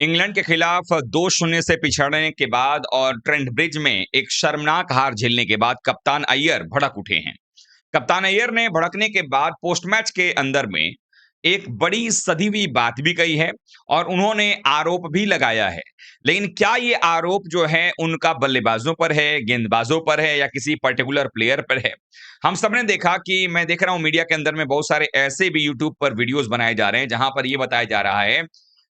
England के खिलाफ 2-0 से पिछड़ने के बाद और ट्रेंट ब्रिज में एक शर्मनाक हार झेलने के बाद कप्तान अय्यर भड़क उठे हैं। कप्तान अय्यर ने भड़कने के बाद पोस्ट मैच के अंदर में एक बड़ी सधी हुई बात भी कही है और उन्होंने आरोप भी लगाया है। लेकिन क्या ये आरोप जो है उनका बल्लेबाजों पर है, गेंदबाजों पर है या किसी पर्टिकुलर प्लेयर पर है? हम सबने देखा कि मैं देख रहा हूं मीडिया के अंदर में बहुत सारे ऐसे भी यूट्यूब पर वीडियोस बनाए जा रहे हैं जहां पर ये बताया जा रहा है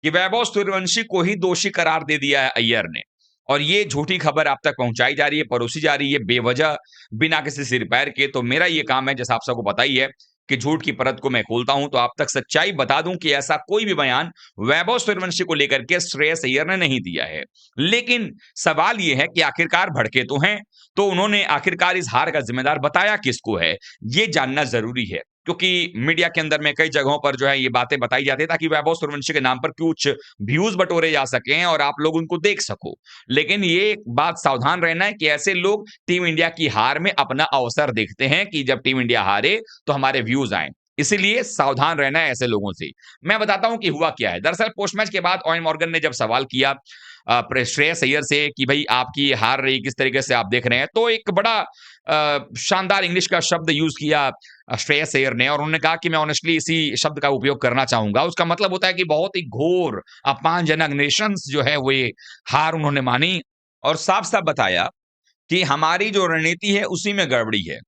कि वैभव सूर्यवंशी को ही दोषी करार दे दिया है अय्यर ने। और ये झूठी खबर आप तक पहुंचाई जा रही है, परोसी जा रही है बेवजह, बिना किसी सिर पैर के। तो मेरा ये काम है, जैसा आप सबको पता ही है, कि झूठ की परत को मैं खोलता हूं तो आप तक सच्चाई बता दूं कि ऐसा कोई भी बयान वैभव सूर्यवंशी को लेकर के श्रेयस अय्यर ने नहीं दिया है। लेकिन सवाल यह है कि आखिरकार भड़के तो हैं, तो उन्होंने आखिरकार इस हार का जिम्मेदार बताया किसको है, ये जानना जरूरी है। क्योंकि मीडिया के अंदर में कई जगहों पर जो है ये बातें बताई जाती है ताकि वैभव सूर्यवंशी के नाम पर कुछ व्यूज बटोरे जा सकें और आप लोग उनको देख सको। लेकिन ये एक बात सावधान रहना है कि ऐसे लोग टीम इंडिया की हार में अपना अवसर देखते हैं कि जब टीम इंडिया हारे तो हमारे व्यूज आए। इसीलिए सावधान रहना है ऐसे लोगों से। मैं बताता हूं कि हुआ क्या है। दरअसल पोस्ट मैच के बाद ओवेन मॉर्गन ने जब सवाल किया श्रेयस अय्यर से कि भाई आपकी हार रही किस तरीके से आप देख रहे हैं, तो एक बड़ा शानदार इंग्लिश का शब्द यूज किया श्रेयस अय्यर ने और उन्होंने कहा कि मैं ऑनेस्टली इसी शब्द का उपयोग करना चाहूंगा। उसका मतलब होता है कि बहुत ही घोर अपमानजनक नेशंस जो है वो ये हार उन्होंने मानी और साफ साफ बताया कि हमारी जो रणनीति है उसी में गड़बड़ी है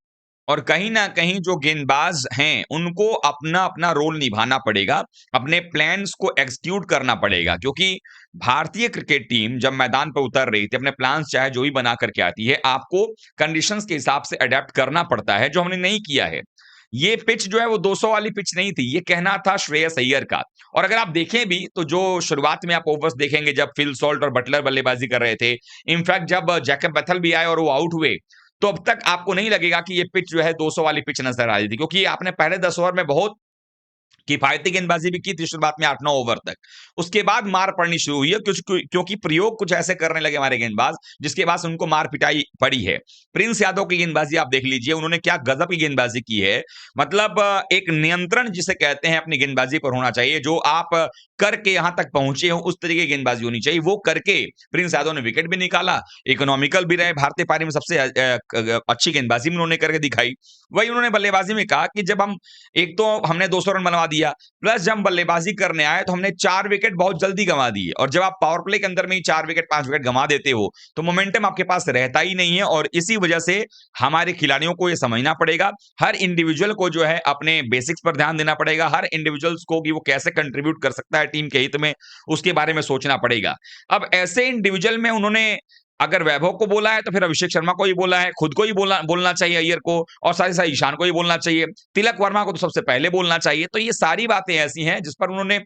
और कहीं ना कहीं जो गेंदबाज हैं उनको अपना अपना रोल निभाना पड़ेगा, अपने प्लान्स को एग्जीक्यूट करना पड़ेगा। क्योंकि भारतीय क्रिकेट टीम जब मैदान पर उतर रही थी अपने प्लान्स चाहे जो भी बना करके आती है, आपको कंडीशंस के हिसाब से अडेप्ट करना पड़ता है, जो हमने नहीं किया है। ये पिच जो है वो 200 वाली पिच नहीं थी, ये कहना था श्रेयस अय्यर का। और अगर आप देखें भी तो जो शुरुआत में आप ओवर्स देखेंगे जब फिल सॉल्ट और बटलर बल्लेबाजी कर रहे थे, इनफैक्ट जब जैकब बैथल भी आए और वो आउट हुए, तो अब तक आपको नहीं लगेगा कि ये पिच जो है 200 वाली पिच नजर आ रही थी, क्योंकि आपने पहले 10 ओवर में बहुत किफायती गेंदबाजी भी की थी शुरुआत में 8-9 ओवर तक। उसके बाद मार पड़नी शुरू हुई है क्योंकि प्रयोग कुछ ऐसे करने लगे हमारे गेंदबाज जिसके बाद से उनको मार पिटाई पड़ी है। प्रिंस यादव की गेंदबाजी आप देख लीजिए, उन्होंने क्या गजब की गेंदबाजी की है। मतलब एक नियंत्रण जिसे कहते हैं अपनी गेंदबाजी पर होना चाहिए, जो आप करके यहां तक पहुंचे हो उस तरीके की गेंदबाजी होनी चाहिए। वो करके प्रिंस यादव ने विकेट भी निकाला, इकोनॉमिकल भी रहे, भारतीय पारी में सबसे अच्छी गेंदबाजी भी उन्होंने करके दिखाई। वही उन्होंने बल्लेबाजी में कहा कि जब हम एक तो हमने 200 रन बनवा दिया, प्लस जब हम बल्लेबाजी करने आए तो हमने 4 विकेट बहुत जल्दी गंवा दिए। और जब आप पावर प्ले के अंदर में ही 4 विकेट 5 विकेट गंवा देते हो तो मोमेंटम आपके पास रहता ही नहीं है। और इसी वजह से हमारे खिलाड़ियों को यह समझना पड़ेगा, हर इंडिविजुअल को जो है अपने बेसिक्स पर ध्यान देना पड़ेगा, हर इंडिविजुअल्स को कि वो कैसे कंट्रीब्यूट कर सकता है टीम के हित में, उसके बारे में सोचना पड़ेगा। अब ऐसे इंडिविजुअल में उन्होंने अगर वैभव को बोला है तो फिर अभिषेक शर्मा को ही बोला है, खुद को ही बोलना चाहिए अय्यर को, और साथ ही साथ ईशान को ही बोलना चाहिए, तिलक वर्मा को तो सबसे पहले बोलना चाहिए। तो ये सारी बातें ऐसी हैं जिस पर उन्होंने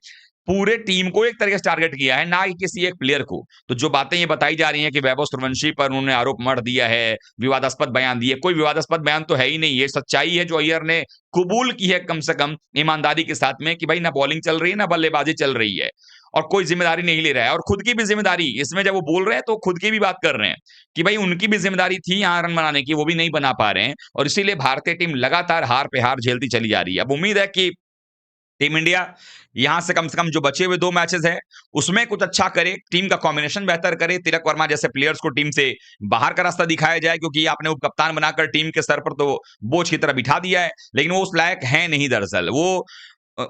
पूरे टीम को एक तरीके से टारगेट किया है, ना कि किसी एक प्लेयर को। तो जो बातें ये बताई जा रही हैं कि वैभव सूर्यवंशी पर उन्होंने आरोप मढ़ दिया है, विवादास्पद बयान दिए, कोई विवादास्पद बयान तो है ही नहीं। ये सच्चाई है जो अय्यर ने कबूल की है कम से कम ईमानदारी के साथ में कि भाई ना बॉलिंग चल रही है ना बल्लेबाजी चल रही है और कोई जिम्मेदारी नहीं ले रहा है। और खुद की भी जिम्मेदारी इसमें जब वो बोल रहे हैं तो खुद की भी बात कर रहे हैं कि भाई उनकी भी जिम्मेदारी थी यहाँ रन बनाने की, वो भी नहीं बना पा रहे हैं और इसीलिए भारतीय टीम लगातार हार पे हार झेलती चली जा रही है। अब उम्मीद है कि टीम इंडिया यहां से कम जो बचे हुए 2 मैचेस हैं उसमें कुछ अच्छा करे, टीम का कॉम्बिनेशन बेहतर करे, तिलक वर्मा जैसे प्लेयर्स को टीम से बाहर का रास्ता दिखाया जाए। क्योंकि आपने वो कप्तान बनाकर टीम के सर पर तो बोझ की तरह बिठा दिया है, लेकिन वो उस लायक है नहीं। दरअसल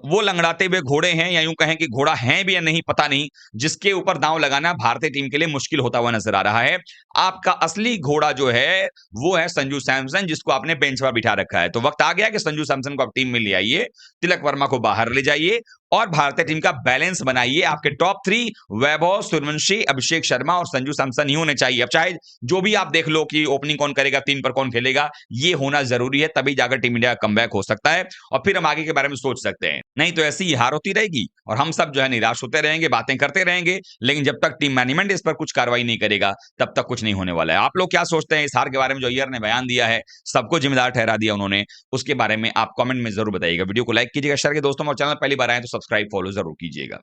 वो लंगड़ाते हुए घोड़े हैं, या यूं कहें कि घोड़ा है भी या नहीं पता नहीं, जिसके ऊपर दांव लगाना भारतीय टीम के लिए मुश्किल होता हुआ नजर आ रहा है। आपका असली घोड़ा जो है वो है संजू सैमसन, जिसको आपने बेंच पर बिठा रखा है। तो वक्त आ गया कि संजू सैमसन को आप टीम में ले आइए, तिलक वर्मा को बाहर ले जाइए और भारतीय टीम का बैलेंस बनाइए। आपके टॉप 3 वैभव सूर्यवंशी, अभिषेक शर्मा और संजू सैमसन ही होने चाहिए। अब चाहे जो भी आप देख लो कि ओपनिंग कौन करेगा, 3 पर कौन खेलेगा, ये होना जरूरी है, तभी जाकर टीम इंडिया का कमबैक हो सकता है और फिर हम आगे के बारे में सोच सकते हैं। नहीं तो ऐसी ही हार होती रहेगी और हम सब जो है निराश होते रहेंगे, बातें करते रहेंगे, लेकिन जब तक टीम मैनेजमेंट इस पर कुछ कार्रवाई नहीं करेगा तब तक कुछ नहीं होने वाला है। आप लोग क्या सोचते हैं इस हार के बारे में जो अय्यर ने बयान दिया है, सबको जिम्मेदार ठहरा दिया उन्होंने, उसके बारे में आप कमेंट में जरूर बताइएगा। वीडियो को लाइक कीजिएगा, शेयर कीजिए दोस्तों, और चैनल पहली बार आए तो सब्सक्राइब फॉलो जरूर कीजिएगा।